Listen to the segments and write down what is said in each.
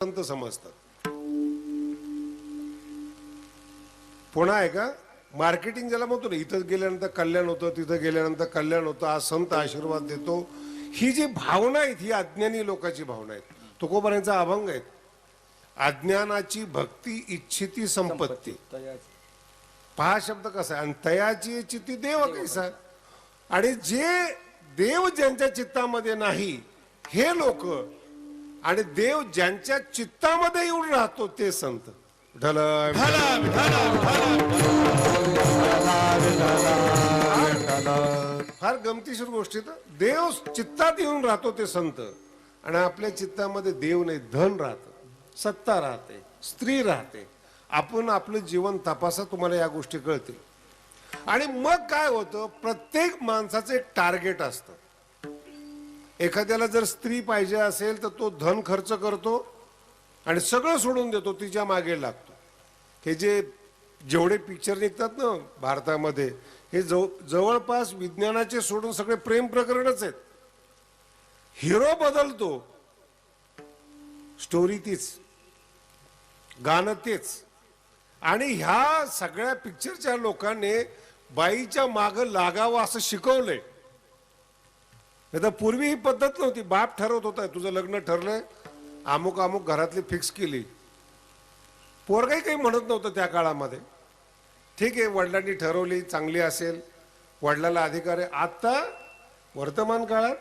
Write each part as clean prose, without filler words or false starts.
संत समजतात. पुन्हा आहे का मार्केटिंग ज्याला म्हणतो ना, इथं गेल्यानंतर कल्याण होतं, तिथं गेल्यानंतर कल्याण होतं, आज संत आशीर्वाद देतो, ही जी भावना आहे ही अज्ञानी लोकांची भावना आहे. तुकोबारांचा अभंग आहे, अज्ञानाची भक्ती इच्छिती संपत्ती. पहा शब्द कसा आहे, आणि तयाची चित्ती देव कैसा. आणि जे देव ज्यांच्या चित्तामध्ये नाही हे लोक, आणि देव ज्यांच्या चित्तामध्ये येऊन राहतो ते संत. फार गमतीशीर गोष्टी. तर देव चित्तात येऊन राहतो ते संत, आणि आपल्या चित्तामध्ये देव नाही, धन राहतं, सत्ता राहते, स्त्री राहते. आपण आपलं जीवन तपासा, तुम्हाला या गोष्टी कळतील. आणि मग काय होतं, प्रत्येक माणसाचं एक टार्गेट असतं. एखाद्याला जर स्त्री पाहिजे असेल तर तो धन खर्च करतो आणि सगळं सोडून देतो, तिच्या मागे लागतो. हे जेवढे पिक्चर निघतात ना भारतामध्ये, हे जवळपास विज्ञानाचे सोडून सगळे प्रेम प्रकरणच आहेत. हिरो बदलतो, स्टोरी तीच, गाणं तेच. आणि ह्या सगळ्या पिक्चरच्या लोकांनी बाईच्या मागं लागावं असं शिकवलंय. नाही तर पूर्वी ही पद्धत नव्हती. बाप ठरवत होता, तुझं लग्न ठरलंय, अमुक अमुक घरातली फिक्स केली. पोरगाही काही म्हणत नव्हतं त्या काळामध्ये. ठीक आहे, वडिलांनी ठरवली, चांगली असेल, वडिलाला अधिकार आहे. आता वर्तमान काळात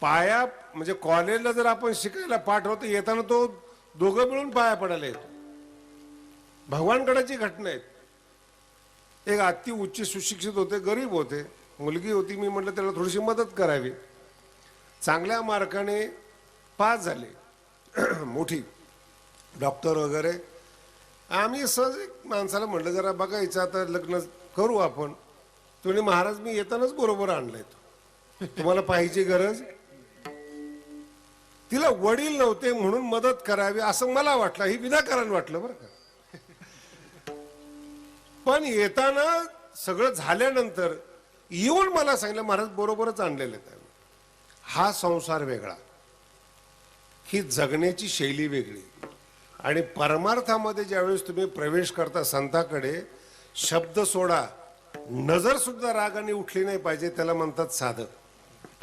पाया म्हणजे कॉलेजला जर आपण शिकायला पाठवतो, येताना तो दोघं मिळून पाया पडायला येतो. भगवानगडाची घटना आहे. एक अति उच्च सुशिक्षित होते, गरीब होते, मुलगी होती. मी म्हटलं त्याला थोडीशी मदत करावी. चांगल्या मार्काने पास झाले, मोठी डॉक्टर वगैरे. आम्ही सहज एक माणसाला म्हटलं, जरा बघायचं आता लग्न करू आपण. तुम्ही महाराज मी येतानाच बरोबर आणलंय, तुम्हाला पाहिजे गरज. तिला वडील नव्हते म्हणून मदत करावी असं मला वाटलं, ही विनाकारण वाटलं बरं का. पण येताना सगळं झाल्यानंतर येऊन मला सांगितलं, महाराज बरोबरच आणलेलं आहे. हा संसार वेगळा, ही जगण्याची शैली वेगळी. आणि परमार्थामध्ये ज्यावेळेस तुम्ही प्रवेश करता संताकडे, शब्द सोडा, नजर सुद्धा रागाने उठली नाही पाहिजे, त्याला म्हणतात साधक.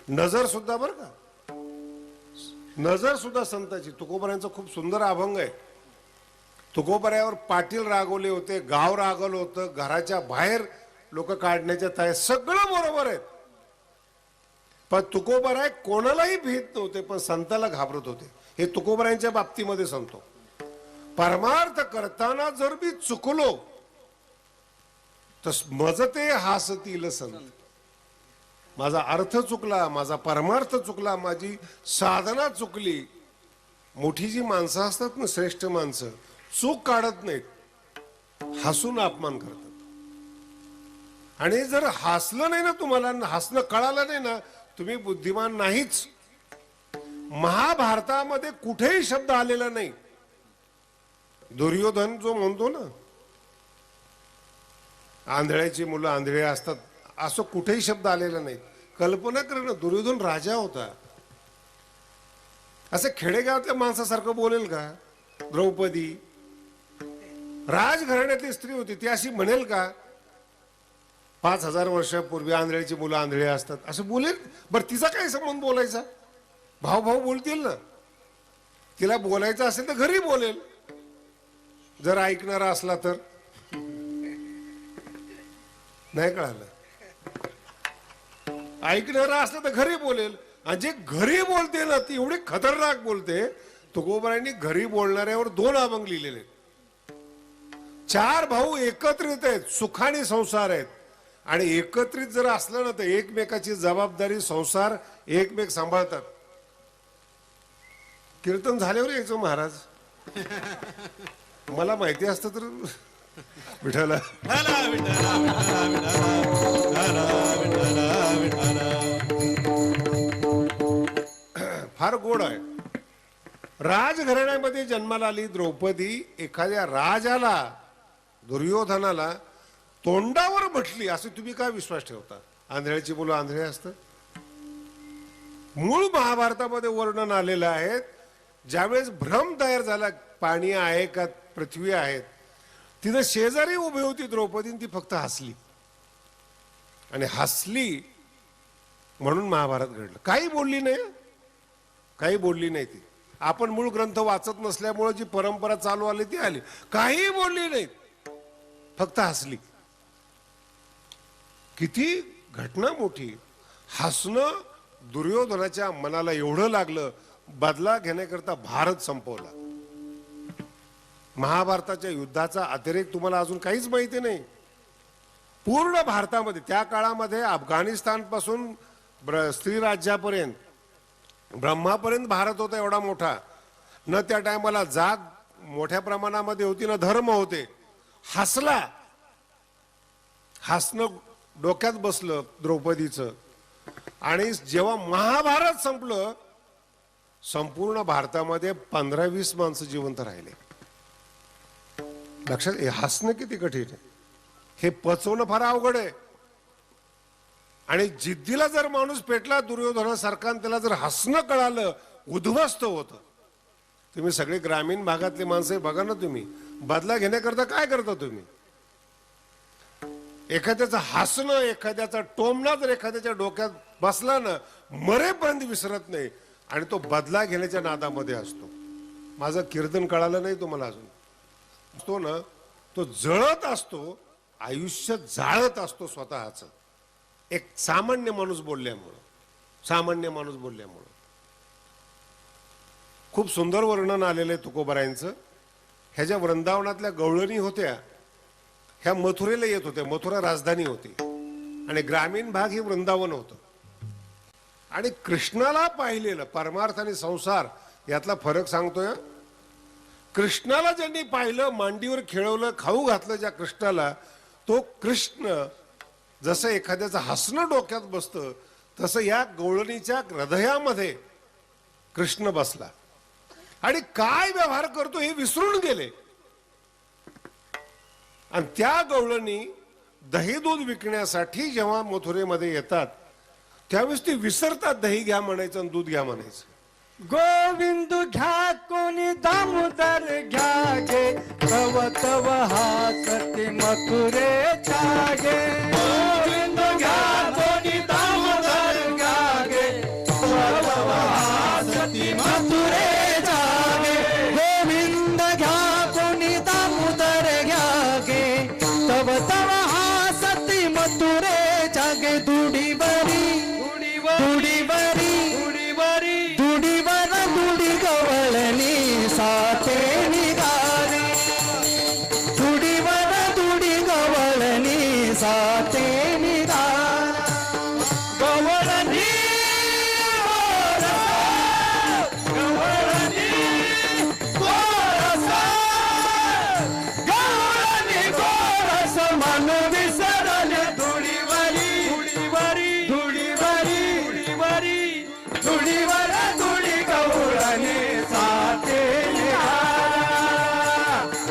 नजर सुद्धा बरं का, नजर सुद्धा संताची. तुकोबारांचा खूप सुंदर अभंग आहे. तुकोबाऱ्यावर पाटील रागवले होते, गाव रागवलं होतं, घराच्या बाहेर लोक काढण्याच्या तयार, सगळं बरोबर आहे. पण तुकोबाराय कोणालाही भीत नव्हते, पण संताला घाबरत होते. हे तुकोबारायांच्या बाबतीमध्ये सांगतो. परमार्थ करताना जर मी चुकलो तर मजते हासतील संत. माझा अर्थ चुकला, माझा परमार्थ चुकला, माझी साधना चुकली. मोठी जी माणसं असतात ना, श्रेष्ठ माणसं, चूक काढत नाहीत, हसून अपमान करतात. आणि जर हसलं नाही ना तुम्हाला, हसणं कळालं नाही ना, तुम्ही बुद्धिमान नाहीच. महाभारतामध्ये कुठेही शब्द आलेला नाही. दुर्योधन जो म्हणतो ना, आंधळ्याची मुलं आंधळे असतात, असं कुठेही शब्द आलेला नाही. कल्पना कर ना, दुर्योधन राजा होता, असं खेडेगावातल्या माणसासारखं बोलेल का? द्रौपदी राजघराण्यातली स्त्री होती, ती अशी म्हणेल का 5000 वर्षापूर्वी आंधळ्याची मुलं आंधळे असतात असं बोलेल? बरं तिचा काय संबंध बोलायचा? भाऊ भाऊ बोलतील ना. तिला बोलायचं असेल तर घरी बोलेल, जर ऐकणारा असला तर. नाही कळालं? ऐकणारा असला तर घरी बोलेल. आणि जे घरी बोलते ना, ती एवढी खतरनाक बोलते. तुकोबारायांनी घरी बोलणाऱ्यावर 2 अभंग लिहिलेले. 4 भाऊ एकत्रित आहेत, सुखाने संसार आहेत. आणि एकत्रित जर असलं ना तर एकमेकाची जबाबदारी, संसार एकमेक सांभाळतात. कीर्तन झाल्यावर यायचं महाराज, मला माहिती असतं तर. विठाला फार गोड आहे. राजघराण्यामध्ये जन्माला आली द्रौपदी. एखाद्या राजाला, दुर्योधनाला तोंडावर म्हटली असं तुम्ही काय विश्वास ठेवता? आंधळ्याची मुलं आंधळे असतात. मूळ महाभारतामध्ये वर्णन आलेलं आहे ज्यावेळेस भ्रम तयार झाला पाणी आहे का पृथ्वी आहे, तिथं शेजारी उभी होती द्रौपदी, ती फक्त हसली आणि हसली म्हणून महाभारत घडलं. काही बोलली नाही, काही बोलली नाही ती. आपण मूळ ग्रंथ वाचत नसल्यामुळे जी परंपरा चालू आली ती आली, काही बोलली नाही, फक्त हसली. किती घटना मोठी. हसणं दुर्योधनाच्या मनाला एवढं लागलं, बदला घेण्याकरता भारत संपवला. महाभारताच्या युद्धाचा अतिरेक तुम्हाला अजून काहीच माहिती नाही. पूर्ण भारतामध्ये त्या काळामध्ये अफगाणिस्तान पासून स्त्री राज्यापर्यंत ब्रह्मापर्यंत भारत होता एवढा मोठा. न त्या टायमाला जात मोठ्या प्रमाणामध्ये होती, न धर्म होते. हसला, हसणं डोक्यात बसलं द्रौपदीचं. आणि जेव्हा महाभारत संपलं, संपूर्ण भारतामध्ये 15-20 माणसं जिवंत राहिले. लक्षात, हसणं किती कठीण आहे, हे पचवणं फार अवघड आहे. आणि जिद्दीला जर माणूस पेटला दुर्योधनासारखा, त्याला जर हसणं कळालं, उद्ध्वस्त होतं. तुम्ही सगळे ग्रामीण भागातले माणसं बघा ना, तुम्ही बदला घेण्याकरता काय करता तुम्ही? एखाद्याचं हसणं, एखाद्याचा टोमणा जर एखाद्याच्या डोक्यात बसला ना, मरेपर्यंत विसरत नाही आणि तो बदला घेण्याच्या नादामध्ये असतो. माझं कीर्तन कळालं नाही तुम्हाला अजून? तो ना, तो जळत असतो, आयुष्य जाळत असतो स्वतःच. एक सामान्य माणूस बोलल्यामुळं, सामान्य माणूस बोलल्यामुळं. खूप सुंदर वर्णन आलेलं आहे तुकोबारायांचं. ह्या ज्या वृंदावनातल्या गवळणी होत्या, ह्या मथुरेला येत होत्या. मथुरा राजधानी होती आणि ग्रामीण भाग हे वृंदावन होतं. आणि कृष्णाला पाहिलेलं, परमार्थ आणि संसार यातला फरक सांगतोय. कृष्णाला ज्यांनी पाहिलं, मांडीवर खेळवलं, खाऊ घातलं ज्या कृष्णाला, तो कृष्ण जसं एखाद्याचं हसणं डोक्यात बसतं, तसं या गवळणीच्या हृदयामध्ये कृष्ण बसला. आणि काय व्यवहार करतो हे विसरून गेले. आणि त्या गवळणी दही दूध विकण्यासाठी जेव्हा मथुरेमध्ये येतात, त्यावेळेस ती विसरतात दही घ्या म्हणायचं आणि दूध घ्या म्हणायचं. गोविंद घ्या कोणी दामोदर घ्या गे, तव तव हासती मथुरे गे. गोविंद घ्या कोणी दामोदर घ्या गे, तव तव हासती मथुरे गे. गोविंद घ्या कोणी दामोदर घ्या गे, तव तव हासती मथुरे गे. दुडीवरी दुडीवरी दुडीवर दुडी गवळणी साथे निघाली. दुडीवर दुडी गवळणी साथे निघाली. गवळणी गवळणी गोरस, गवळणी गोरस मन विसरले. दुडीवरी दुडीवरी दुडीवरी दुडीवर दुडी गवळणी साथे निघाला.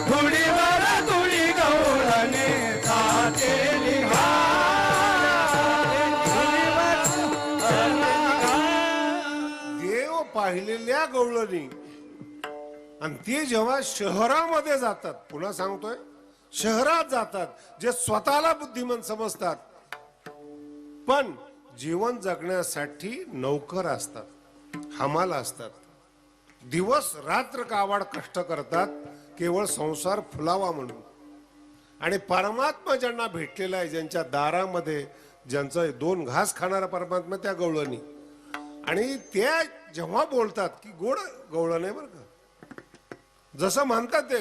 दुडीवर दुडी गवळणी साथे देव पाहिलेल्या गवळणी. आणि ते जेव्हा शहरामध्ये जातात, पुन्हा सांगतोय, शहरात जातात, जे स्वतःला बुद्धिमान समजतात, पण जीवन जगण्यासाठी नौकर असतात, हमाल असतात, दिवस रात्र कावाड कष्ट करतात, केवळ संसार फुलावा म्हणून. आणि परमात्मा ज्यांना भेटलेला आहे, ज्यांच्या दारामध्ये, ज्यांचं 2 घास खाणारा परमात्मा, त्या गवळणी. आणि त्या जेव्हा बोलतात की गोड गवळण आहे बरं का, जसं म्हणतात ते.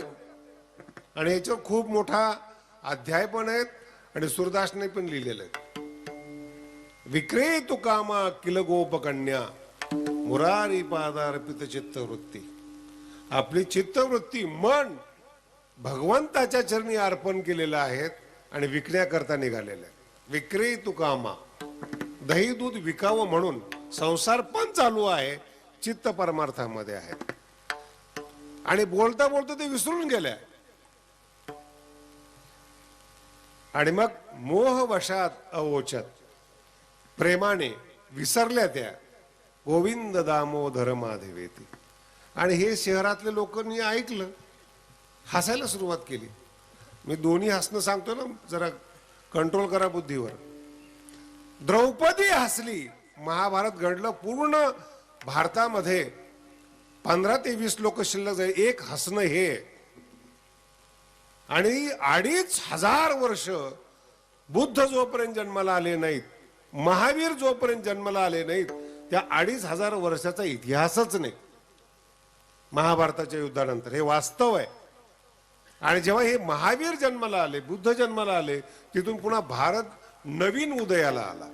आणि याच्यावर खूप मोठा अध्याय पण आहेत आणि सूरदासने पण लिहिलेलं आहे. विक्रेतु कामा किल गोपकन्या, मुरारी पादार्पित चित्तवृत्ती. आपली चित्तवृत्ती, मन भगवंताच्या चरणी अर्पण केलेलं आहे आणि विकण्याकरता निघालेलं आहे. विक्रेतु कामा, दही दूध विकावं म्हणून संसार पण चालू आहे, चित्त परमार्थामध्ये आहे. आणि बोलता बोलता ते विसरून गेल्या. आणि मग मोहवशात अवोचत, प्रेमाने विसरल्या त्या. गोविंद दामोदर माधवेती. आणि हे शहरातले लोकांनी ऐकलं, हसायला सुरुवात केली. मी दोन्ही हसणं सांगतो ना, जरा कंट्रोल करा बुद्धीवर. द्रौपदी हसली. महाभारत घडलं. पूर्ण भारतामध्ये 15 ते 20 लोक शिल्लक झाले. एक हसणं हे. आणि 2500 वर्ष बुद्ध जोपर्यंत जन्माला आले नाहीत, महावीर जोपर्यंत जन्माला आले नाहीत, त्या 2500 वर्षाचा इतिहासच नाही महाभारताच्या युद्धानंतर. हे वास्तव आहे. आणि जेव्हा हे महावीर जन्माला आले, बुद्ध जन्माला आले, तिथून पुन्हा भारत नवीन उदयाला आला.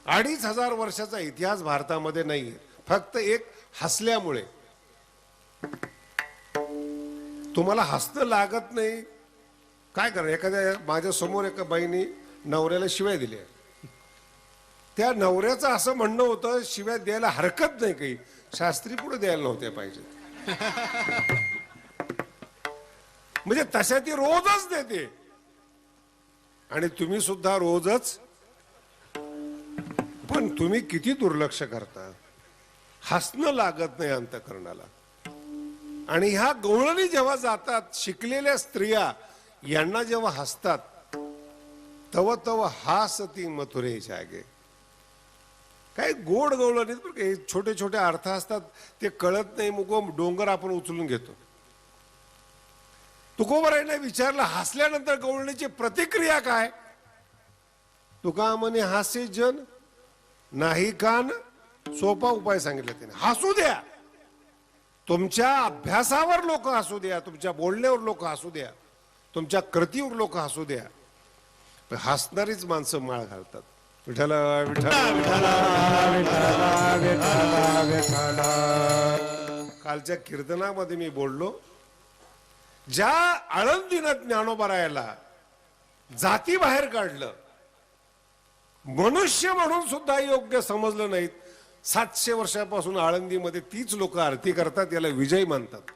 2500 वर्षाचा इतिहास भारतामध्ये नाही, फक्त एक हसल्यामुळे. तुम्हाला हसणं लागत नाही, काय करा. एखाद्या माझ्या समोर एका बाईने नवऱ्याला शिव्या दिल्या. त्या नवऱ्याचं असं म्हणणं होतं, शिव्या द्यायला हरकत नाही, काही शास्त्री पुढे द्यायला नव्हत्या पाहिजे. म्हणजे तशा ती रोजच देते. आणि तुम्ही सुद्धा रोजच. पण तुम्ही किती दुर्लक्ष करता. हसणं लागत नाही अंतःकरणाला. आणि ह्या गवळणी जेव्हा जातात, शिकलेल्या स्त्रिया यांना जेव्हा हसतात, तव तव हासती मथुरे जागे. काय गोड गवळणी. छोटे छोटे अर्थ असतात, ते कळत नाही. मग डोंगर आपण उचलून घेतो. तुकोबरायने विचारलं, हसल्यानंतर गवळणीची प्रतिक्रिया काय? तुका म्हणे, हास्य जन नाही कान. सोपा उपाय सांगितला त्याने, हसू द्या. तुमच्या अभ्यासावर लोक हसू द्या, तुमच्या बोलण्यावर लोक हसू द्या, तुमच्या कृतीवर लोक हसू द्या. पण हसणारीच माणसं माळ घालतात. विठ्ठल विठ्ठल कालच्या कीर्तनामध्ये मी बोललो, ज्या आळंदीनं ज्ञानोबरायाला जाती बाहेर काढलं, मनुष्य म्हणून सुद्धा योग्य समजलं नाहीत, 700 वर्षापासून आळंदीमध्ये तीच लोक आरती करतात, याला विजय मानतात.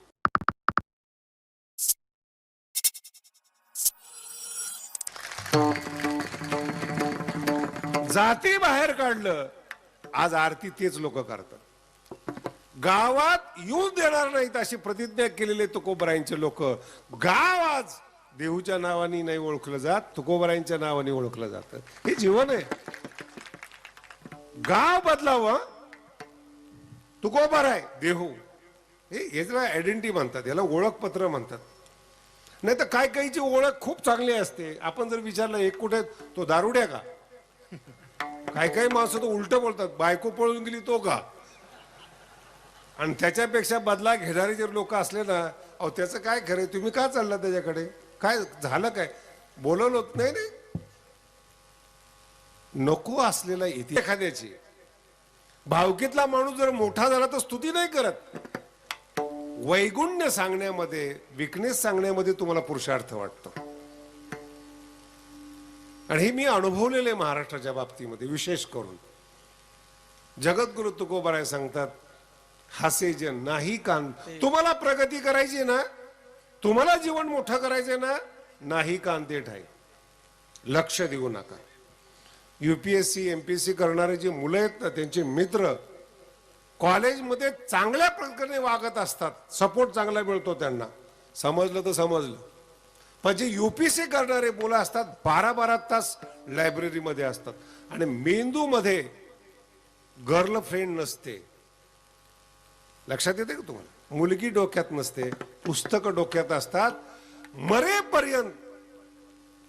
जाती बाहेर काढलं, आज आरती तेच लोक करतात. गावात येऊन देणार नाहीत अशी प्रतिज्ञा केलेले तुकोबरायांचे लोक. गाव आज देहूच्या नावाने नाही ओळखलं जात, तुकोबरायांच्या नावाने ओळखलं जातं. हे जीवन आहे. गाव बदलावं. तुकोबराय देहू, हे याला आयडेंटिटी म्हणतात, याला ओळखपत्र म्हणतात. नाही तर काय काहीची ओळख खूप चांगली असते. आपण जर विचारलं एक कुठे, तो दारुड्या का? काही काही माणसं तर उलट बोलतात, बायको पळून गेली तो का? आणि त्याच्यापेक्षा बदला घेणारे जर लोक असले ना, अहो त्याचं काय खरंय, तुम्ही का चालला त्याच्याकडे, काय झालं, काय बोलवलं होत नाही. नको असलेला इतिहास एखाद्याची. भावकीतला माणूस जर मोठा झाला तर स्तुती नाही करत. वैगुण्य सांगण्यामध्ये, विकनेस सांगण्यामध्ये तुम्हाला पुरुषार्थ वाटतो. आणि हे मी अनुभवलेले महाराष्ट्राच्या बाबतीमध्ये. विशेष करून जगद्गुरु तुकोबराय सांगतात, हासे जन नाही कान. तुम्हाला प्रगती करायची ना, तुम्हाला जीवन मोठं करायचंय ना, नाही कान ते ठाई. लक्ष देऊ नका. UPSC MPSC करणारे जे मुलं आहेत ना, त्यांचे मित्र कॉलेजमध्ये चांगल्या प्रकारे वागत असतात, सपोर्ट चांगला मिळतो त्यांना, समजलं तर समजलं. पण जे UPSC करणारे मुलं असतात, 12-12 तास लायब्ररीमध्ये असतात. आणि मेंदूमध्ये गर्लफ्रेंड नसते. लक्षात येते का तुम्हाला? मुलगी डोक्यात नसते, पुस्तकं डोक्यात असतात. मरेपर्यंत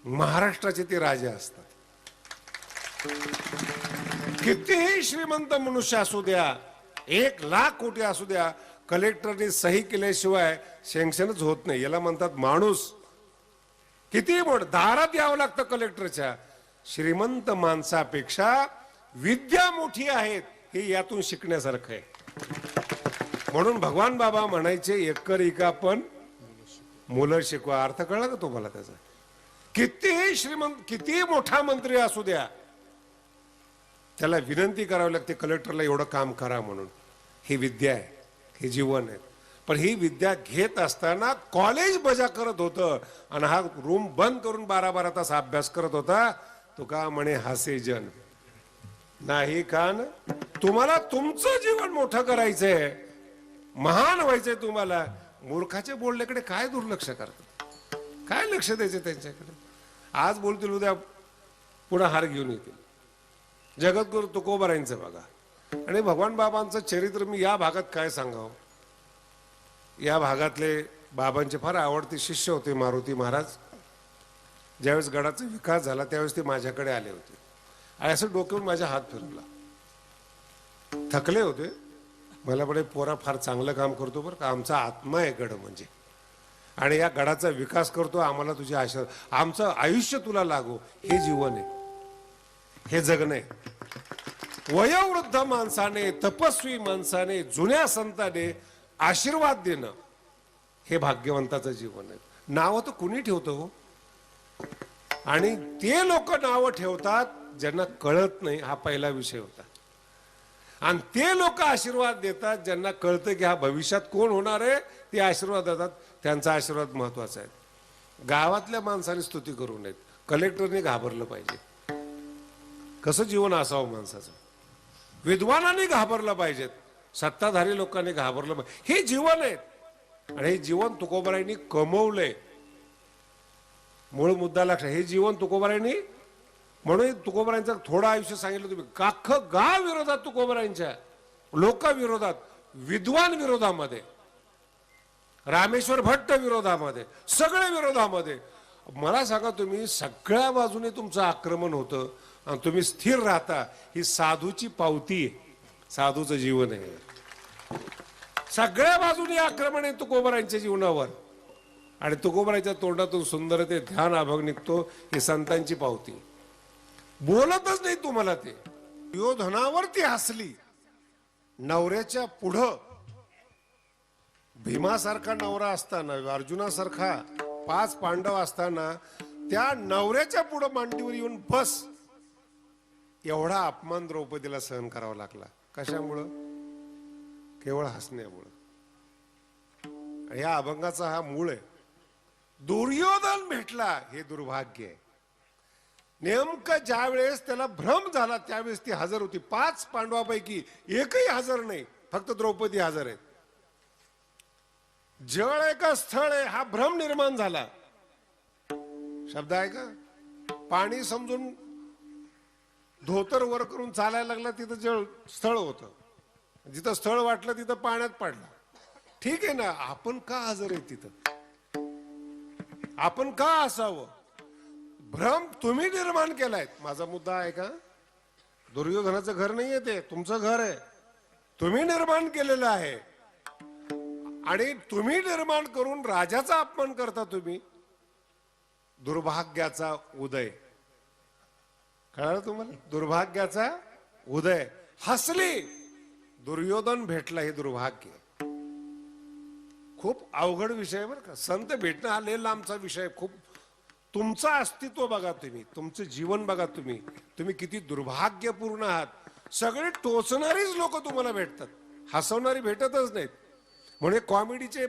महाराष्ट्राचे ते राजे असतात. कितीही श्रीमंत मनुष्य असू द्या, 1,00,000 कोटी असू द्या, कलेक्टरने सही केल्याशिवाय सँक्शनच होत नाही. याला म्हणतात माणूस. किती मोठ दारात यावं लागतं कलेक्टरच्या. श्रीमंत माणसापेक्षा विद्या मोठी आहेत, हे यातून शिकण्यासारखं आहे. म्हणून भगवान बाबा म्हणायचे, एकर एका पण मुलं शिकवा. अर्थ कळला का तुम्हाला त्याचा? कितीही श्रीमंत, किती मोठा मंत्री असू द्या, त्याला विनंती करावी लागते कलेक्टरला, एवढं काम करा म्हणून. ही विद्या आहे, हे जीवन आहे. पण ही विद्या घेत असताना कॉलेज बजा करत होतं आणि हा रूम बंद करून 12-12 तास अभ्यास करत होता. तुका म्हणे, हासे जन नाही कान. तुम्हाला तुमचं जीवन मोठं करायचंय, महान व्हायचंय तुम्हाला, मूर्खाच्या बोलण्याकडे काय दुर्लक्ष करतात, काय लक्ष द्यायचं त्यांच्याकडे. आज बोलतील, उद्या पुन्हा हार घेऊन येतील. जगद्गुरु तुकोबारायांचं बघा, आणि भगवान बाबांचं चरित्र मी या भागात काय सांगावं. या भागातले बाबांचे फार आवडते शिष्य होते मारुती महाराज. ज्यावेळेस गडाचा विकास झाला त्यावेळेस ते माझ्याकडे आले होते, आणि असं डोक्यावर माझ्या हात फिरवला. थकले होते. मला म्हणे, पोरा फार चांगलं काम करतो बरं का, आमचा आत्मा आहे गड म्हणजे, आणि या गडाचा विकास करतो, आम्हाला तुझे आशीर्वाद, आमचं आयुष्य तुला लागो. हे जीवन आहे, हे जगणं आहे. वयोवृद्ध माणसाने, तपस्वी माणसाने, जुन्या संताने आशीर्वाद देणं हे भाग्यवंताचं जीवन आहे. नावं तर कुणी ठेवतं हो, आणि ते लोक नावं ठेवतात ज्यांना कळत नाही, हा पहिला विषय होता. आणि ते लोक आशीर्वाद देतात ज्यांना कळतं की हा भविष्यात कोण होणार आहे, ते आशीर्वाद देतात. त्यांचा आशीर्वाद महत्वाचा आहे. गावातल्या माणसाने स्तुती करू नयेत, कलेक्टरने घाबरलं पाहिजे. कसं जीवन असावं माणसाचं, विद्वानांनी घाबरलं पाहिजेत, सत्ताधारी लोकांनी घाबरलं पाहिजे. हे जीवन आहे, आणि हे जीवन तुकोबारायांनी कमवलंय. मूळ मुद्दा लक्षात, हे जीवन तुकोबारायांनी, म्हणून तुकोबारायांचं थोडं आयुष्य सांगितलं तुम्ही. अख्खं गाव विरोधात तुकोबारायांच्या, लोक विरोधात, विद्वान विरोधामध्ये, रामेश्वर भट्ट विरोधामध्ये, सगळे विरोधामध्ये. मला सांगा तुम्ही, सगळ्या बाजूने तुमचं आक्रमण होतं आणि तुम्ही स्थिर राहता. ही साधूची पावती आहे, साधूचं जीवन आहे. सगळ्या बाजूने आक्रमण आहे तुकोबारायांच्या जीवनावर, आणि तुकोबारायांच्या तोंडातून सुंदर ते ध्यान अभंग निघतो. ही संतांची पावती. बोलतच नाही तुम्हाला ते. दुर्योधनावर ती हसली. नवऱ्याच्या पुढं भीमासारखा नवरा असताना, अर्जुनासारखा 5 पांडव असताना, त्या नवऱ्याच्या पुढं मांडीवर येऊन बस, एवढा अपमान द्रौपदीला सहन करावा लागला. कशामुळं? केवळ हसण्यामुळं. या अभंगाचा हा मूळ आहे. दुर्योधन भेटला हे दुर्भाग्य आहे. नेमकं ज्या वेळेस त्याला भ्रम झाला त्यावेळेस ती हजर होती. 5 पांडवापैकी एकही हजर नाही, फक्त द्रौपदी हजर आहे. जळ आहे का स्थळ आहे हा भ्रम निर्माण झाला. शब्द आहे का? पाणी समजून धोतर वर करून चालायला लागला, तिथं जळ स्थळ होतं. जिथं स्थळ वाटलं तिथं पाण्यात पडला. ठीक आहे ना, आपण का हजर आहे तिथं? आपण का असावं? भ्रम तुम्ही निर्माण केलाय. माझा मुद्दा आहे का? दुर्योधनाचं घर नाहीये ते, तुमचं घर आहे. तुम्ही निर्माण केलेलं आहे, आणि तुम्ही निर्माण करून राजाचा अपमान करता तुम्ही. दुर्भाग्याचा उदय. कळलं तुम्हाला? दुर्भाग्याचा उदय. हसली, दुर्योधन भेटला, हे दुर्भाग्य. खूप अवघड विषय बरं का. संत भेटणं हा लय लांबचा विषय. खूप तुमचं अस्तित्व बघा तुम्ही, तुमचं जीवन बघा तुम्ही, तुम्ही किती दुर्भाग्यपूर्ण आहात. सगळे टोचणारीच लोक तुम्हाला भेटतात, हसवणारी भेटतच नाहीत. म्हणजे कॉमेडीचे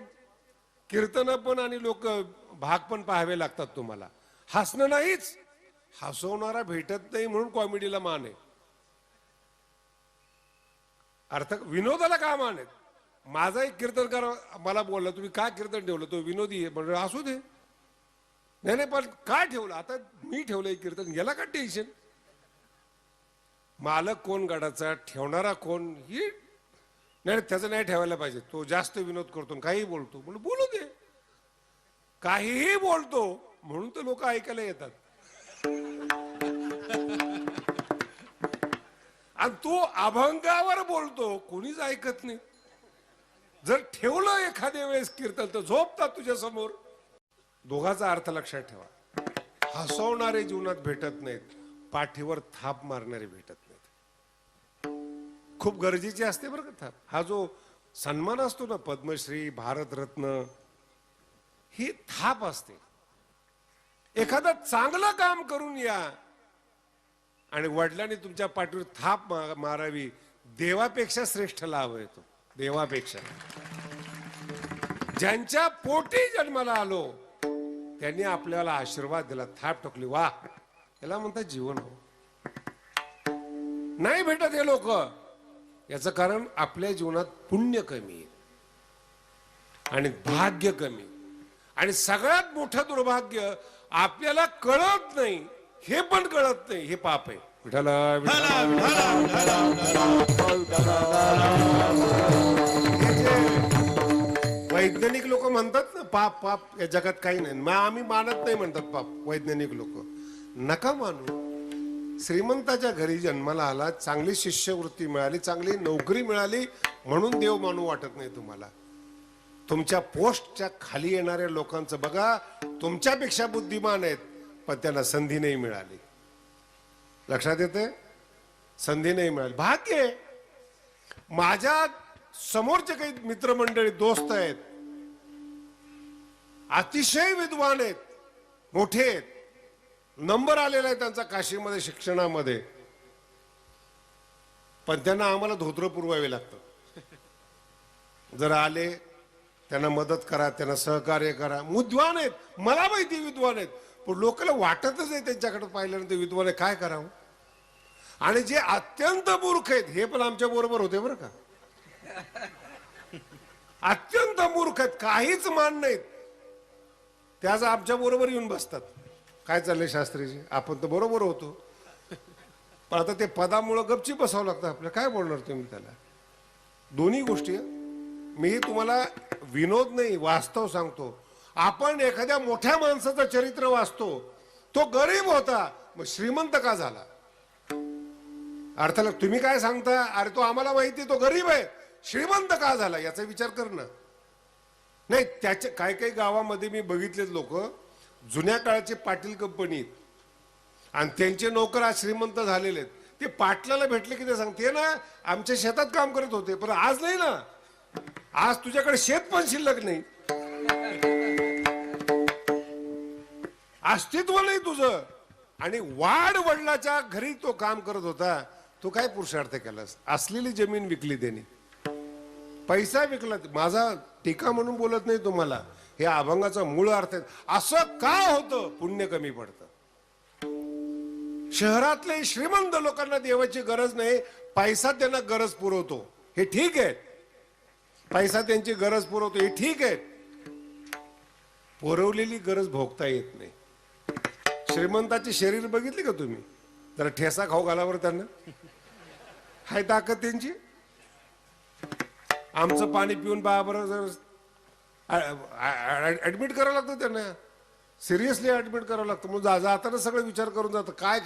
कीर्तन पण आणि लोक भाग पण पाहावे लागतात तुम्हाला. हसणं नाहीच, हसवणारा भेटत नाही म्हणून कॉमेडीला मान आहे. अर्थ विनोदाला का मान आहे? माझा एक कीर्तनकार मला बोलला, तुम्ही काय कीर्तन ठेवलं, तो विनोदी आहे. म्हणजे असू दे. नाही नाही, पण काय ठेवलं? आता मी ठेवलंय कीर्तन, गेला का टेन्शन? मालक कोण गडाचा, ठेवणारा कोण, ही नाही, त्याचं नाही ठेवायला पाहिजे. तो जास्त विनोद करतो, काही बोलतो. म्हणून बोलू दे, काहीही बोलतो म्हणून तर लोक ऐकायला येतात. आणि तो अभंगावर बोलतो, कोणीच ऐकत नाही. जर ठेवलं एखाद्या वेळेस कीर्तन तर झोपतात तुझ्या समोर. दोघाचा अर्थ लक्षात ठेवा. हसवणारे जीवनात भेटत नाहीत, पाठीवर थाप मारणारे भेटत नाहीत. खूप गरजेची असते बरं का थाप. हा जो सन्मान असतो ना, पद्मश्री, भारतरत्न, ही थाप असते. एखादं चांगलं काम करून या आणि वडिलांनी तुमच्या पाठीवर थाप मारावी. देवापेक्षा श्रेष्ठ लाभ येतो, देवापेक्षा. ज्यांच्या पोटी जन्माला आलो त्यांनी आपल्याला आशीर्वाद दिला, थाप ठोकली, वा, याला म्हणतात जीवन. हो, नाही भेटत हे लोक. याचं कारण आपल्या जीवनात पुण्य कमी आहे. आणि भाग्य कमी. आणि सगळ्यात मोठं दुर्भाग्य आपल्याला कळत नाही, हे पण कळत नाही, हे पाप आहे. विठाला वैज्ञानिक लोक म्हणतात ना पाप पाप या जगात काही नाही, आम्ही मानत नाही म्हणतात पाप वैज्ञानिक लोक. नका मानू. श्रीमंताच्या घरी जन्माला आला, चांगली शिष्यवृत्ती मिळाली, चांगली नोकरी मिळाली म्हणून देव मानू वाटत नाही तुम्हाला. तुमच्या पोस्टच्या खाली येणाऱ्या लोकांचं बघा, तुमच्यापेक्षा बुद्धिमान आहेत पण त्यांना संधी नाही मिळाली. लक्षात येते? संधी नाही मिळाली. भाग्य आहे. माझ्या समोरचे काही मित्रमंडळी दोस्त आहेत, अतिशय विद्वान आहेत, मोठे आहेत, नंबर आलेला आहे त्यांचा काशीमध्ये शिक्षणामध्ये, पण त्यांना आम्हाला धोत्र पुरवावे लागतं. जर आले त्यांना मदत करा, त्यांना सहकार्य करा. विद्वान आहेत, मला माहिती विद्वान आहेत, पण लोकांना वाटतच नाही त्यांच्याकडे पाहिल्यानंतर विद्वान आहे काय करावं. आणि जे अत्यंत मूर्ख आहेत हे पण आमच्या बरोबर होते बरं का. अत्यंत मूर्ख आहेत, काहीच मान नाहीत, त्याच आमच्या बरोबर येऊन बसतात. काय चाललंय शास्त्रीजी, आपण तर बरोबर होतो, पण आता ते पदामुळं गपची बसावं लागतं आपल्याला. काय बोलणार तुम्ही त्याला. दोन्ही गोष्टी. मी तुम्हाला विनोद नाही, वास्तव सांगतो. आपण एखाद्या मोठ्या माणसाचं चरित्र वाचतो, तो गरीब होता मग श्रीमंत का झाला. अर्थाला तुम्ही काय सांगता, अरे तो आम्हाला माहिती तो गरीब आहे, श्रीमंत का झाला याचा विचार कर ना. नाही, त्याच्या काही काही गावामध्ये मी बघितलेत लोक जुन्या काळाचे पाटील कंपनीत आणि त्यांचे नोकर आज श्रीमंत झालेले आहेत. ते पाटलाला भेटले की ते सांगते ना आमच्या शेतात काम करत होते, पण आज नाही ना, आज तुझ्याकडे शेत पण शिल्लक नाही, अस्तित्व नाही तुझं. आणि वाड वडिलाच्या घरी तो काम करत होता, तो काय पुरुषार्थ केलास. असलेली जमीन विकली त्यांनी, पैसा विकला. माझा टीका म्हणून बोलत नाही तुम्हाला, हे अभंगाचा मूळ अर्थ आहे. असं का होतं, पुण्य कमी पडतं. शहरातले श्रीमंत लोकांना देवाची गरज नाही, पैसा त्यांना गरज पुरवतो, हे ठीक आहे. पैसा त्यांची गरज पुरवतो हे ठीक आहे, पुरवलेली गरज भोगता येत नाही. श्रीमंताचे शरीर बघितले का तुम्ही, जरा ठेसा खाऊ घालावर त्यांना, हाय ताकद त्यांची. आमचं पाणी पिऊन बाबा जर ऍडमिट करावं लागतं त्यांना, सिरियसली ऍडमिट करावं लागतं. मग जाताना सगळं विचार करून जातं काय.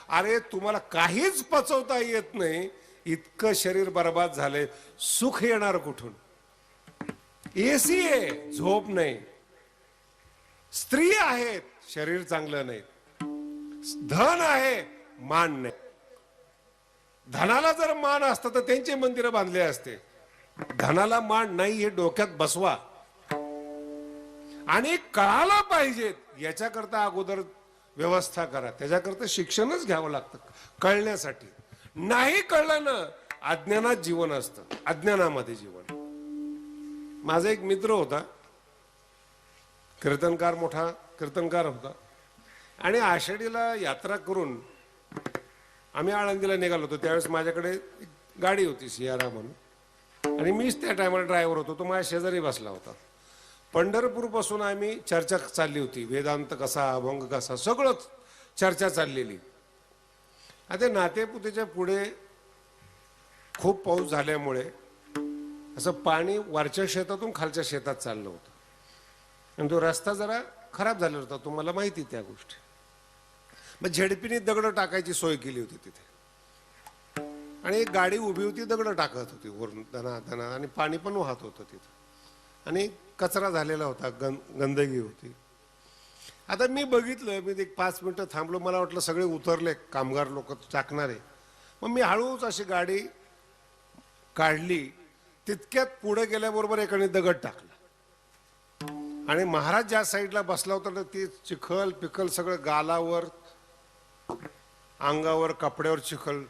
अरे तुम्हाला काहीच पचवता येत नाही, इतकं शरीर बर्बाद झालंय, सुख येणार कुठून. एसी आहे, झोप नाही, स्त्री आहेत, शरीर चांगलं नाही, धन आहे, मान नाही. धनाला जर मान असतं तर त्यांचे मंदिर बांधले असते. धनाला मान नाही हे डोक्यात बसवा. आणि कळायला पाहिजेत याच्याकरता अगोदर व्यवस्था करा, त्याच्याकरता शिक्षणच घ्यावं लागतं कळण्यासाठी. नाही कळलं ना, अज्ञानात जीवन असतं, अज्ञानामध्ये जीवन. माझा एक मित्र होता, कीर्तनकार, मोठा कीर्तनकार होता. आणि आषाढीला यात्रा करून आम्ही आळंदीला निघालो होतो. त्यावेळेस माझ्याकडे गाडी होती सियारा म्हणून, आणि मीच त्या टायमाला ड्रायव्हर होतो. तो माझ्या शेजारी बसला होता. पंढरपूर पासून आम्ही चर्चा चालली होती, वेदांत कसा, अभंग कसा, सगळंच चर्चा चाललेली. आता नातेपुतेच्या पुढे खूप पाऊस झाल्यामुळे असं पाणी वरच्या शेतातून खालच्या शेतात चाललं होतं, आणि तो रस्ता जरा खराब झाला होता, तुम्हाला माहिती त्या गोष्टी. मग झेडपीने दगड टाकायची सोय केली होती तिथे, आणि एक गाडी उभी होती, दगड टाकत होती वरून धना धना, आणि पाणी पण वाहत होतं तिथं, आणि कचरा झालेला होता, गंदगी होती. आता मी बघितलं, मी एक 5 मिनिटं थांबलो, मला वाटलं सगळे उतरले कामगार लोक टाकणारे. मग मी हळूच अशी गाडी काढली, तितक्यात पुढे गेल्याबरोबर एकाने दगड टाकला, आणि महाराज ज्या साईडला बसला होता ते चिखल पिखल सगळं गालावर, अंगावर, कपड्यावर चिखल.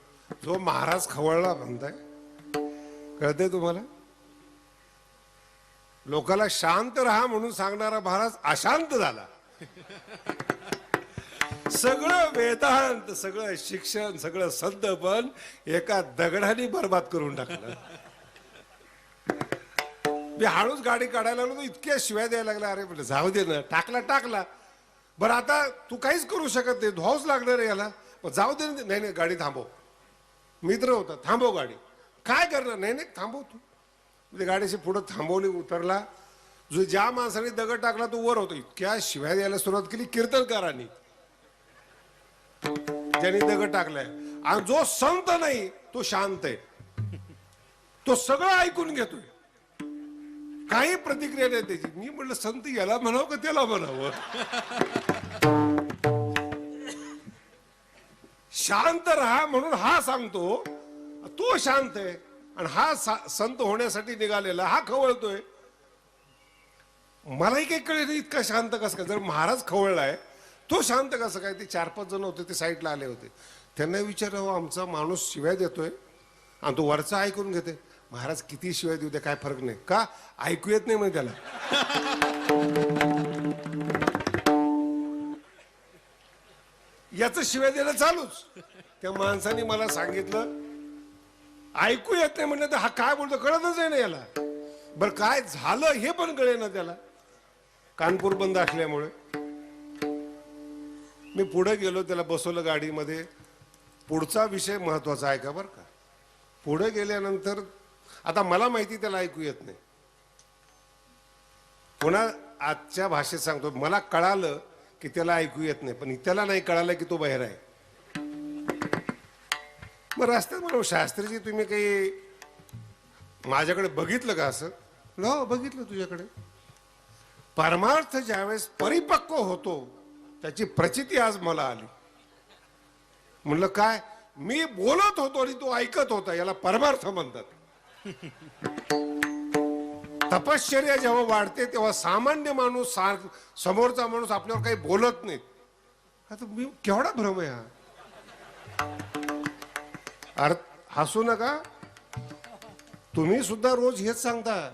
जो महाराज खवळला म्हणताय, कळतंय तुम्हाला. लोकाला शांत राहा म्हणून सांगणारा महाराज अशांत झाला. सगळं वेदांत, सगळं शिक्षण, सगळं संत पण एका दगडाने बर्बाद करून टाकलं. मी हळूच गाडी काढायला लागलो तर इतक्या शिव्या द्यायला लागला. अरे म्हटलं जाऊ दे ना, टाकला. बरं आता तू काहीच करू शकत नाही, धुवाच लागणार रे याला. जाऊ दे ना. नाही गाडी थांबव. मित्र होता, थांबव गाडी. काय करणार? नाही थांबव तू. म्हणजे गाडीशी पुढं थांबवली, उतरला. जो ज्या माणसाने दगड टाकला तो वर होतो. इतक्या शिव्या द्यायला सुरुवात केली कीर्तनकारांनी, ज्यांनी दगड टाकलाय. आणि जो संत नाही तो शांत आहे, तो सगळं ऐकून घेतोय, काही प्रतिक्रिया नाही त्याची. मी म्हटलं संत याला म्हणावं का त्याला म्हणावं? शांत राहा म्हणून हा सांगतो, तो शांत आहे. आणि हा संत होण्यासाठी निघालेला हा खवळतोय. मलाही काही कळलं नाही इतका शांत कसं काय. जर महाराज खवळलाय तो शांत कसं काय? ते 4-5 जण होते, ते साईडला आले होते. त्यांना विचारावं, आमचा माणूस शिव्या देतोय आणि तो वरचा ऐकून घेते. महाराज किती शिवाय देऊ दे, काय फरक नाही. का? ऐकू येत नाही म्हणजे त्याला. याच शिवाय देणं चालूच. त्या माणसाने मला सांगितलं ऐकू येत नाही म्हणलं तर हा काय बोलतो कळतच आहे ना याला. बरं काय झालं हे पण कळे ना त्याला, कानपूर बंद असल्यामुळे. मी पुढे गेलो, त्याला बसवलं गाडीमध्ये. पुढचा विषय महत्वाचा आहे का बरं का. पुढे गेल्यानंतर आता मला माहिती त्याला ऐकू येत नाही. पुन्हा आजच्या भाषेत सांगतो, मला कळालं की त्याला ऐकू येत नाही, पण त्याला नाही कळालं की तो बहिरा आहे. मग रस्त्यात म्हणून शास्त्रीजी तुम्ही काही माझ्याकडे बघितलं का असं? हो बघितलं तुझ्याकडे. परमार्थ ज्यावेळेस परिपक्व होतो त्याची प्रचिती आज मला आली. म्हणलं काय? मी बोलत होतो आणि तो ऐकत होता, याला परमार्थ म्हणतात. तपश्चर्या जेव्हा वाढते तेव्हा सामान्य माणूस, समोरचा माणूस आपल्यावर काही बोलत नाहीत. आता मी केवढा भ्रम आहे हा. हसू नका. तुम्ही सुद्धा रोज हेच सांगता.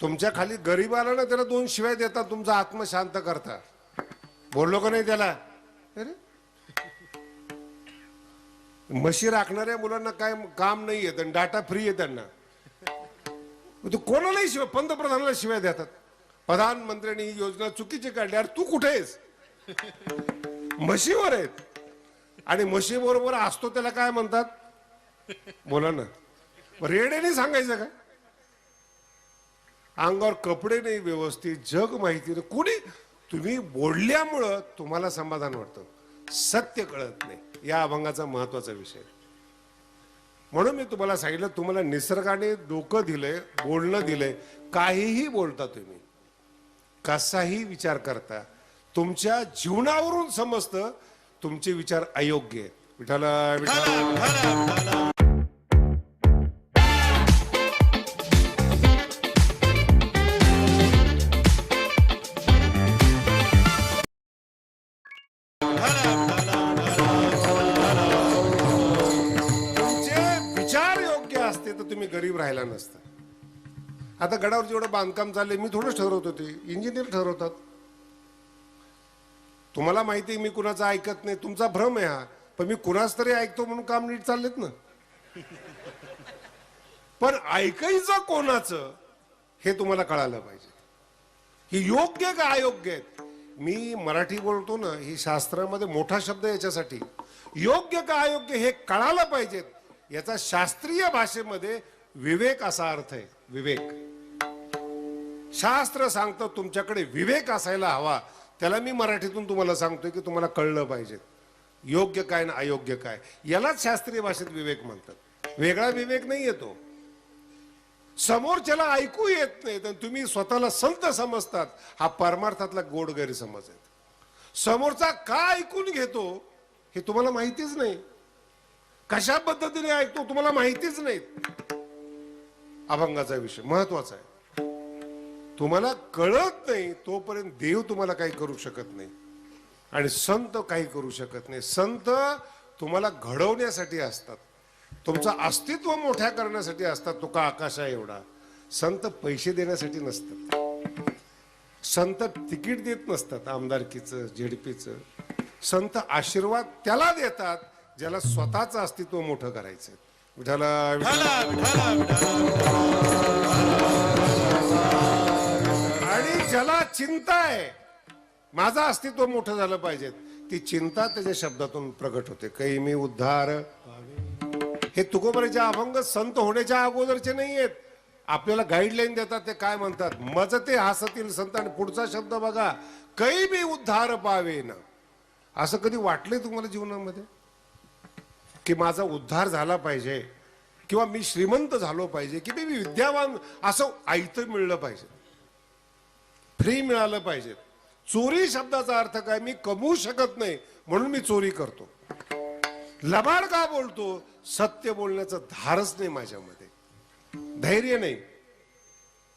तुमच्या खाली गरीब आला ना त्याला 2 शिव्या देता, तुमचा आत्मा शांत करता. बोललो का नाही त्याला? अरे म्हशी राखणाऱ्या मुलांना काय काम नाही येत आणि डाटा फ्री आहे त्यांना. तू कोणालाही शिवाय, पंतप्रधानाला शिवाय देतात. प्रधानमंत्र्यांनी ही योजना चुकीची काढली. अरे तू कुठे आहेस? म्हशीवर आहेत. आणि म्हशी बरोबर असतो त्याला काय म्हणतात? बोला ना. रेड्याने सांगायचं का? अंगावर कपडे नाही व्यवस्थित, जग माहिती नाही, कुणी. तुम्ही बोलल्यामुळं तुम्हाला समाधान वाटतं, सत्य कळत नाही. या अभंगाचा महत्वाचा विषय. म्हणून मी तुम्हाला सांगितलं, तुम्हाला निसर्गाने डोकं दिलंय, बोलणं दिलंय. काहीही बोलता तुम्ही, कसाही विचार करता, तुमच्या जीवनावरून समजतं तुमचे विचार अयोग्य आहेत. विठाला विठाला. तुम्ही गरीब राहिला नसता. आता गडावर जेवढं बांधकाम चाललंय मी थोडंच ठरवत होते, इंजिनियर ठरवतात. तुम्हाला माहिती आहे मी कुणाचं ऐकत नाही, तुमचा भ्रम आहे हा. पण मी कुणाच तरी ऐकतो म्हणून काम नीट चाललेत ना. पण ऐकायचं कोणाचं हे तुम्हाला कळायला पाहिजे. ही योग्य का अयोग्य आहेत? मी मराठी बोलतो ना, ही शास्त्रामध्ये मोठा शब्द याच्यासाठी. योग्य का अयोग्य हे कळायला पाहिजेत. याचा शास्त्रीय भाषेमध्ये विवेक असा अर्थ आहे. विवेक. शास्त्र सांगतं तुमच्याकडे विवेक असायला हवा. त्याला मी मराठीतून तुम्हाला सांगतोय की तुम्हाला कळलं पाहिजे योग्य काय ना अयोग्य काय. यालाच शास्त्रीय भाषेत विवेक म्हणतात. वेगळा विवेक नाही येतो. समोरच्याला ऐकू येत नाही तर तुम्ही स्वतःला संत समजतात, हा परमार्थातला गोड गैरसमज आहे. समोरचा का ऐकून घेतो हे तुम्हाला माहितीच नाही. कशा पद्धतीने ऐकतो तुम्हाला माहितीच नाही. अभंगाचा विषय महत्वाचा आहे. तुम्हाला कळत नाही तोपर्यंत देव तुम्हाला काही करू शकत नाही आणि संत काही करू शकत नाही. संत तुम्हाला घडवण्यासाठी असतात, तुमचं अस्तित्व मोठ्या करण्यासाठी असतात. तो का आकाशा एवढा. संत पैसे देण्यासाठी नसतात. संत तिकीट देत नसतात आमदारकीचं झेडपीचं. संत आशीर्वाद त्याला देतात ज्याला स्वतःचं अस्तित्व मोठं करायचं. विठाला विठाला विठाला विठाला. आणि ज्याला चिंता आहे माझं अस्तित्व मोठं झालं पाहिजे, ती चिंता त्याच्या शब्दातून प्रगट होते. काही मी उद्धार, हे तुकोबराचे अभंग संत होण्याच्या अगोदरचे नाही आहेत. आपल्याला गाईडलाईन देतात. ते काय म्हणतात, मजते हसतील संत. आणि पुढचा शब्द बघा, काही मी उद्धार पावेन. असं कधी वाटलंय तुम्हाला जीवनामध्ये की माझा उद्धार झाला पाहिजे, किंवा मी श्रीमंत झालो पाहिजे, की मी विद्यावान, असं आयतं मिळलं पाहिजे, फ्री मिळालं पाहिजे? चोरी शब्दाचा अर्थ काय, मी कमवू शकत नाही म्हणून मी चोरी करतो. लबाड का बोलतो, सत्य बोलण्याचं धारच नाही माझ्यामध्ये, धैर्य नाही,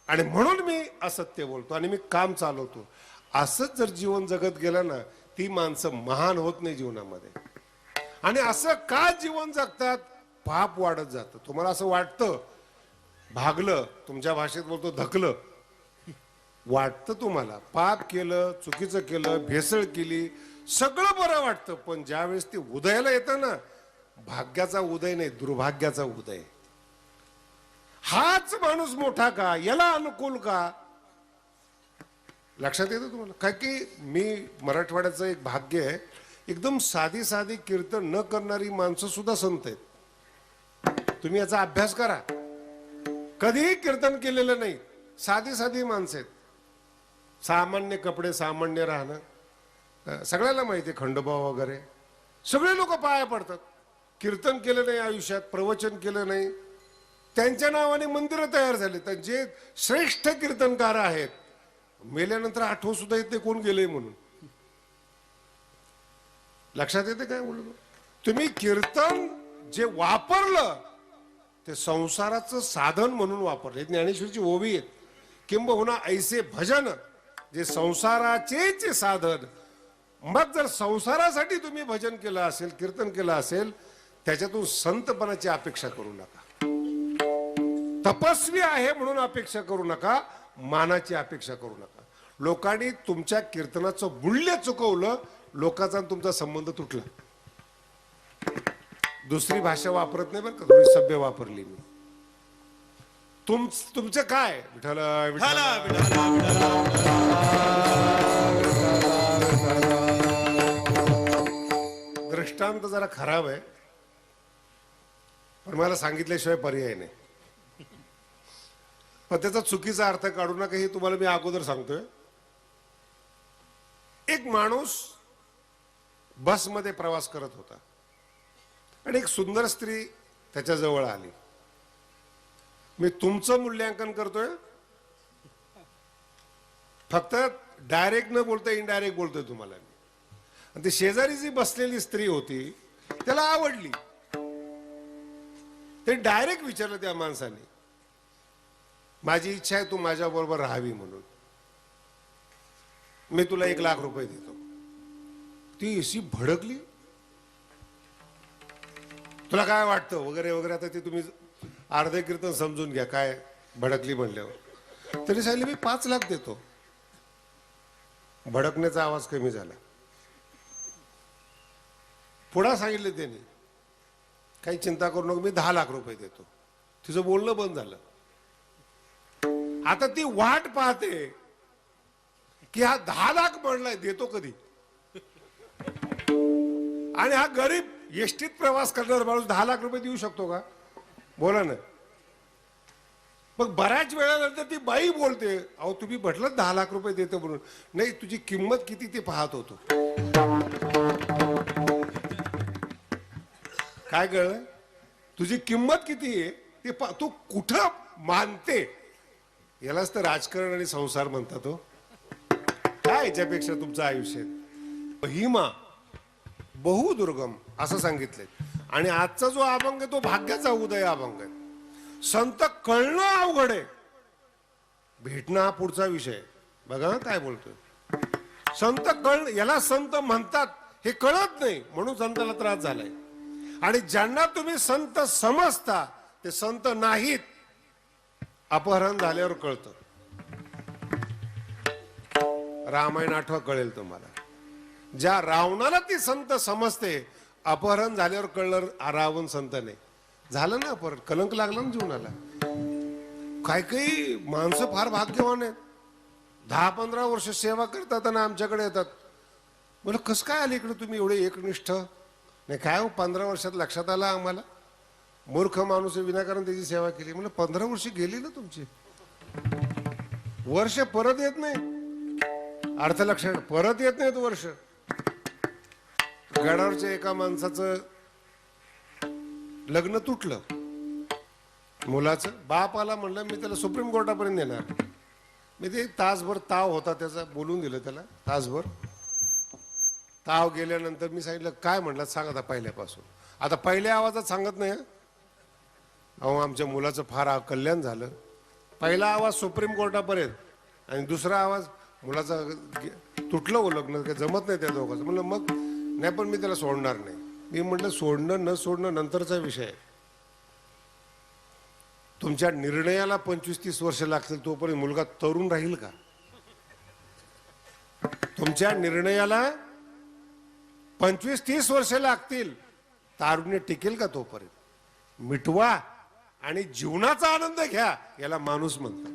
आणि म्हणून मी असत्य बोलतो आणि मी काम चालवतो. असंच जर जीवन जगत गेलं ना, ती माणसं महान होत नाही जीवनामध्ये. आणि असं का जीवन जगतात, पाप वाढत जातं. तुम्हाला असं वाटतं भागलं, तुमच्या भाषेत बोलतो धकलं, वाटतं तुम्हाला पाप केलं, चुकीचं केलं, भेसळ केली, सगळं बरं वाटतं. पण ज्यावेळेस ते उदयाला येतं ना, भाग्याचा उदय नाही, दुर्भाग्याचा उदय. हाच माणूस मोठा का, याला अनुकूल का, लक्षात येतं तुम्हाला? काय की मी मराठवाड्याचं एक भाग्य आहे, एकदम साधी साधी कीर्तन न करणारी माणसं सुद्धा संत आहेत. तुम्ही याचा अभ्यास करा. कधीही कीर्तन केलेलं नाही, साधी साधी माणसं आहेत. सामान्य कपडे, सामान्य राहणं, सगळ्याला माहिती आहे. खंडोबा वगैरे सगळे लोक पाया पडतात. कीर्तन केलं नाही आयुष्यात, प्रवचन केलं नाही, त्यांच्या नावाने मंदिरं तयार झाले. तर जे श्रेष्ठ कीर्तनकार आहेत, मेल्यानंतर आठवण सुद्धा येत नाही कोण गेले म्हणून. लक्षात येते काय बोलतो? तुम्ही कीर्तन जे वापरलं ते संसाराचं साधन म्हणून वापरले. ज्ञानेश्वरीची ओवी आहेत, किंबहुना ऐसे भजन जे संसाराचेच साधन. मग जर संसारासाठी तुम्ही भजन केलं असेल, कीर्तन केलं असेल, त्याच्यातून संतपणाची अपेक्षा करू नका. तपस्वी आहे म्हणून अपेक्षा करू नका, मानाची अपेक्षा करू नका. लोकांनी तुमच्या कीर्तनाचं मूल्य चुकवलं, लोकांचा तुमचा संबंध तुटला. दुसरी भाषा वापरत नाही बरं का, थोडी सभ्य वापरली मी. तुमचं काय, विठ्ठल दृष्टांत जरा खराब आहे, पण मला सांगितल्याशिवाय पर्याय नाही. पण त्याचा चुकीचा अर्थ काढू नका, हे तुम्हाला मी अगोदर सांगतोय. एक माणूस बसमध्ये प्रवास करत होता आणि एक सुंदर स्त्री त्याच्या जवळ आली. मी तुमचं मूल्यांकन करतोय, फक्त डायरेक्ट न बोलता इनडायरेक्ट बोलतोय तुम्हाला. आणि ती शेजारी जी बसलेली स्त्री होती त्याला आवडली. ते डायरेक्ट विचारलं त्या माणसाने, माझी इच्छा आहे तू माझ्या बरोबर राहावी म्हणून, मी तुला 1 लाख रुपये देतो. ती अशी भडकली, तुला काय वाटतं वगैरे वगैरे. आता ते तुम्ही अर्धे कीर्तन समजून घ्या काय भडकली म्हणल्यावर. तरी सांगितले मी 5 लाख देतो. भडकण्याचा आवाज कमी झाला. पुढे सांगितले त्यांनी, काही चिंता करू नको, मी 10 लाख रुपये देतो. तिचं बोलणं बंद झालं. आता ती वाट पाहते की हा 10 लाख म्हणलाय, देतो कधी. आणि हा गरीब एसटीत प्रवास करणारा माणूस 10 लाख रुपये देऊ शकतो का, बोला ना. मग बऱ्याच वेळानंतर ती बाई बोलते, अहो तुम्ही म्हटलं 10 लाख रुपये देतो म्हणून. नाही, तुझी किंमत किती ते पाहत होतो. काय कळलं, तुझी किंमत किती आहे ते तू कुठं मानते. यालाच तर राजकारण आणि संसार म्हणतात. हो काय याच्यापेक्षा तुमचं आयुष्य महिमा बहुदुर्गम असं सांगितलंय. आणि आजचा जो अभंग आहे तो भाग्याचा उदय अभंग आहे. संत कळणं अवघड आहे, भेटणं हा पुढचा विषय. बघा काय बोलतोय. संत कळणं, याला संत म्हणतात हे कळत नाही म्हणून संताला त्रास झालाय. आणि ज्यांना तुम्ही संत समजता ते संत नाहीत, अपहरण झाल्यावर कळतं. रामायण आठवा कळेल तुम्हाला. ज्या रावणाला ती संत समजते, अपहरण झाल्यावर कळलं रावण संत नाही. झालं ना अपहरण, कलंक लागला ना जीवनाला. काही माणसं फार भाग्यवान आहेत, 10-15 वर्ष सेवा करतात आणि आमच्याकडे येतात. मला कसं काय आले इकडे तुम्ही एवढे एकनिष्ठ? नाही काय हो, 15 वर्षात लक्षात आलं आम्हाला. मूर्ख माणूस आहे, विनाकारण त्याची सेवा केली. म्हणजे 15 वर्ष गेली ना तुमची, वर्ष परत येत नाही. अर्थ लक्षात, परत येत नाहीत वर्ष. गडावरच्या एका माणसाचं लग्न तुटलं, मुलाचं. बाप आला, म्हणलं मी त्याला सुप्रीम कोर्टापर्यंत नेणार. मी ते तासभर ताव होता त्याचा, बोलून दिलं त्याला तासभर. ताव गेल्यानंतर मी सांगितलं काय म्हणलं सांग आता पहिल्यापासून. आता पहिल्या आवाजात सांगत नाही. अहो आमच्या मुलाचं फार कल्याण झालं. पहिला आवाज सुप्रीम कोर्टापर्यंत आणि दुसरा आवाज मुलाचा तुटलं हो लग्न, काही जमत नाही त्या दोघांचं. म्हणलं मग नाही, पण मी त्याला सोडणार नाही. मी म्हटलं सोडणं न सोडणं नंतरचा विषय आहे. तुमच्या निर्णयाला 25-30 वर्ष लागतील, तोपर्यंत मुलगा तरुण राहील का? तुमच्या निर्णयाला 25-30 वर्ष लागतील, तारुण्य टिकेल का तोपर्यंत? मिटवा आणि जीवनाचा आनंद घ्या, याला माणूस म्हणतात.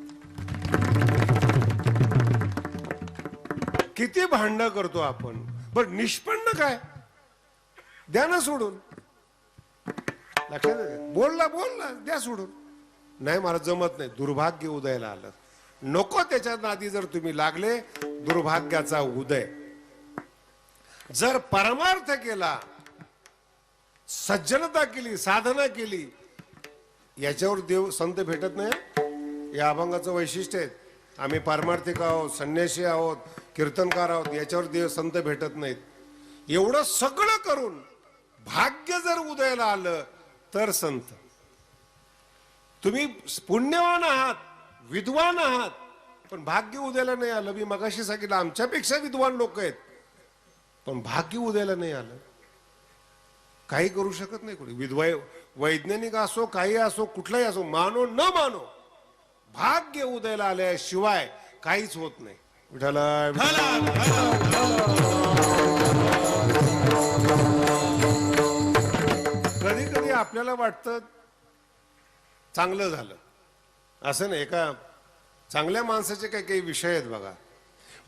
किती भांडणं करतो आपण, पण निष्पन्न काय? द्या ना सोडून. लक्षात आहे? बोलला द्या सोडून. नाही मला जमत नाही, दुर्भाग्य उदयाला आलं. नको त्याच्या नादी जर तुम्ही लागले, दुर्भाग्याचा उदय. जर परमार्थ केला, सज्जनता केली, साधना केली, याच्यावर देव संत भेटत नाही. या अभंगाचं वैशिष्ट्य आहे. आम्ही पारमार्थिक आहोत, संन्यासी आहोत, कीर्तनकार आहोत, याच्यावर देव संत भेटत नाहीत. एवढं सगळं करून भाग्य जर उदयाला आलं तर संत. तुम्ही पुण्यवान आहात, विद्वान आहात, पण भाग्य उदयाला नाही आलं. मी मगाशी सांगितलं आमच्यापेक्षा विद्वान लोक आहेत, पण भाग्य उदयाला नाही आलं. काही करू शकत नाही कोणी. वैज्ञानिक असो, काही असो, कुठलाही असो, मानो न मानो, भाग्य उदयाला आल्याशिवाय काहीच होत नाही. विठाला कधी कधी आपल्याला वाटतं चांगलं झालं, असं नाही. एका चांगल्या माणसाचे काही काही विषय आहेत बघा.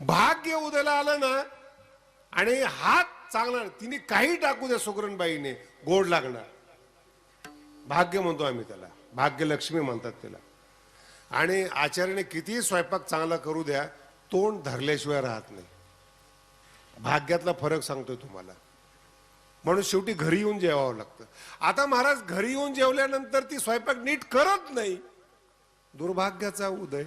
भाग्य उदयाला आलं ना, आणि हात चांगला, तिने काही टाकू द्या सुगरणबाईने, गोड लागणार. भाग्य म्हणतो आम्ही त्याला, भाग्यलक्ष्मी म्हणतात त्याला. आणि आचार्याने कितीही स्वयंपाक चांगला करू द्या, तोंड धरल्याशिवाय राहत नाही. भाग्यातला फरक सांगतोय तुम्हाला. म्हणून शेवटी घरी येऊन जेवावं लागतं. आता महाराज घरी येऊन जेवल्यानंतर ती स्वयंपाक नीट करत नाही, दुर्भाग्याचा उदय.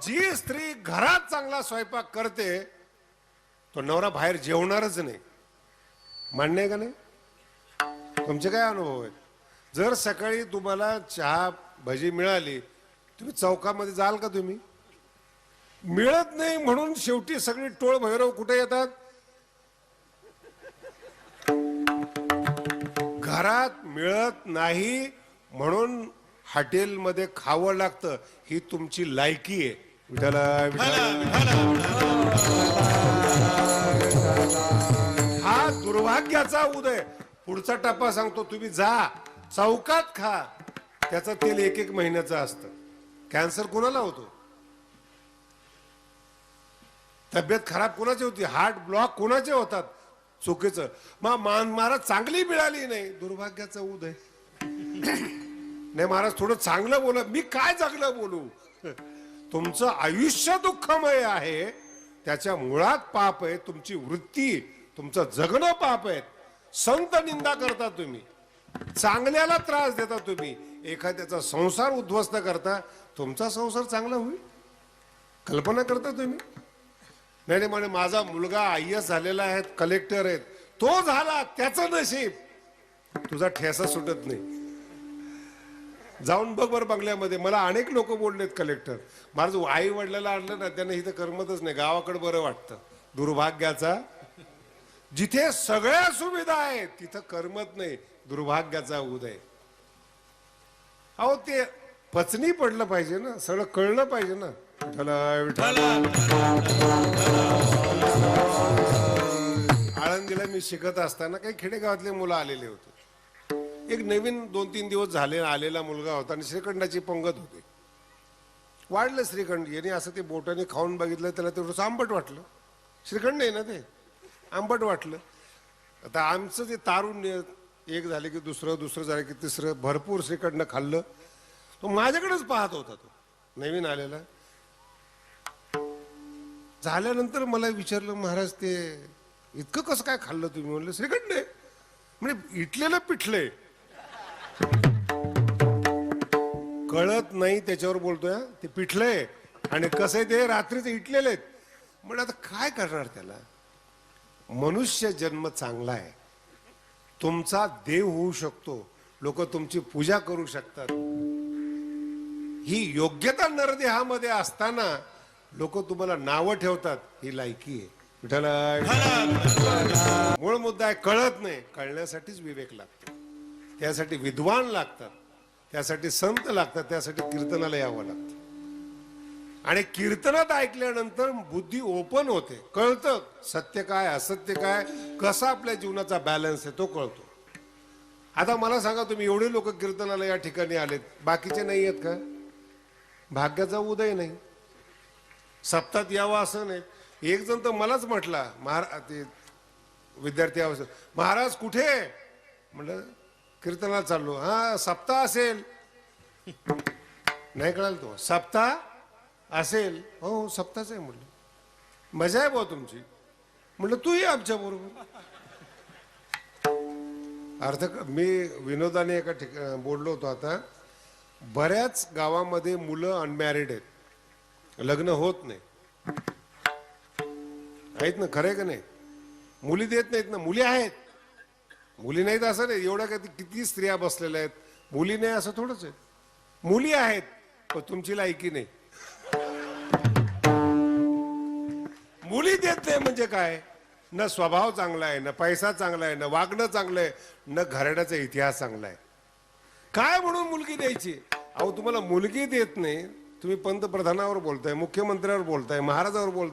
जी स्त्री घरात चांगला स्वयंपाक करते, तो नवरा बाहेर जेवणारच नाही. मान्य आहे का नाही? तुमचे काय अनुभव आहेत? जर सकाळी तुम्हाला चहा भजी मिळाली, तुम्ही चौकामध्ये जाल का? तुम्ही मिळत नाही म्हणून शेवटी सगळी टोळ भैरव कुठे येतात? घरात मिळत नाही म्हणून हॉटेलमध्ये खावं लागतं. ही तुमची लायकी आहे. हा दुर्भाग्याचा उदय. पुढचा टप्पा सांगतो, तुम्ही जा चौकात खा. त्याचं तेल 1-1 महिन्याचं असतं. कॅन्सर कोणाला होतो? तब्येत खराब कोणाची होती? हार्ट ब्लॉक कोणाचे होतात? चुकीचं. मग महाराज चांगली मिळाली नाही, दुर्भाग्याचा उदय. नाही महाराज थोडं चांगलं बोला. मी काय चांगलं बोलू? तुमचं आयुष्य दुःखमय आहे, त्याच्या मुळात पाप आहे. तुमची वृत्ती, तुमचं जगणं पाप आहे. संत निंदा करता तुम्ही, चांगल्याला त्रास देता तुम्ही, एखाद्याचा संसार उद्ध्वस्त करता. तुमचा संसार चांगला होईल कल्पना करता तुम्ही? नाही म्हणे माझा मुलगा IAS झालेला आहे, कलेक्टर आहेत, तो झाला, त्याचं नशीब. तुझा ठेसा सुटत नाही. जाऊन बघ बरं बंगल्यामध्ये. मला अनेक लोक बोललेत कलेक्टर. माझं आई वडिलाला आणलं ना, त्यांना इथं करमतच नाही, गावाकडे बरं वाटतं. दुर्भाग्याचा, जिथे सगळ्या सुविधा आहेत तिथं करमत नाही, दुर्भाग्याचा उदय. अहो ते पचनी पडलं पाहिजे ना, सगळं कळलं पाहिजे ना. आळंदीला मी शिकत असताना काही खेडेगावातले मुलं आलेले होते. एक नवीन 2-3 दिवस झाले आलेला मुलगा होता आणि श्रीखंडाची पंगत होती. वाढलं श्रीखंड, याने असं ते बोटाने खाऊन बघितलं, त्याला तेवढं आंबट वाटलं. श्रीखंड आहे ना ते, आंबट वाटलं. आता आमचं ते तारुण्य, एक झाले की दुसरं झालं की तिसरं, भरपूर श्रीखंड खाल्लं. तो माझ्याकडेच पाहत होता, तो नवीन आलेला. झाल्यानंतर मला विचारलं, महाराज ते इतकं कसं काय खाल्लं तुम्ही? म्हणलं श्रीखंड आहे. म्हणजे इटलेलं पिठलंय, कळत नाही त्याच्यावर बोलतोय. ते पिठलंय आणि कसं आहे ते रात्रीच इटलेले आहेत. म्हणजे आता काय करणार त्याला? मनुष्य जन्म चांगला आहे, तुमचा देव होऊ शकतो, लोक तुमची पूजा करू शकतात. ही योग्यता नरदेहामध्ये असताना लोक तुम्हाला नावं ठेवतात, ही लायकी आहे. विठ्ठला, मूळ मुद्दा आहे, कळत नाही. कळण्यासाठीच विवेक लागतो, त्यासाठी विद्वान लागतात, त्यासाठी संत लागतात, त्यासाठी कीर्तनाला यावं लागतं. आणि कीर्तनात ऐकल्यानंतर बुद्धी ओपन होते, कळतं सत्य काय असत्य काय, कसा आपल्या जीवनाचा बॅलन्स आहे तो कळतो. आता मला सांगा, तुम्ही एवढे लोक कीर्तनाला या ठिकाणी आलेत, बाकीचे नाही आहेत का? भाग्याचा उदय नाही, सप्तात यावं असं नाही. एक जण तर मलाच म्हटला, ते विद्यार्थी अवस्थेत, महाराज कुठे? म्हटलं कीर्तनाला चाललो. हा सप्ताह असेल. नाही कळाल तो, सप्ताह असेल? हो सप्ताहच आहे. म्हटलं मजा आहे बुवा तुमची. म्हटलं तू ये आमच्या बरोबर. अर्थ मी विनोदाने एका ठिकाणी बोललो होतो. आता बऱ्याच गावामध्ये मुलं अनमॅरिड आहेत, लग्न होत नाही. आहेत ना, खरंय का नाही? मुली देत नाहीत ना. मुली आहेत, मुली नाहीत असं नाही. एवढ्या किती स्त्रिया बसलेल्या आहेत, मुली नाही असं थोडंच आहे. मुली आहेत पण तुमची लायकी नाही. मुली देत नाही म्हणजे काय? न स्वभाव चांगला आहे, न पैसा चांगला आहे, न वागणं चांगलं आहे, न घराण्याचा इतिहास चांगला आहे. काय म्हणून मुलगी द्यायची? अहो तुम्हाला मुलगी देत नाही, तुम्ही पंतप्रधानावर बोलताय, मुख्यमंत्र्यावर बोलताय, महाराजावर बोलताय.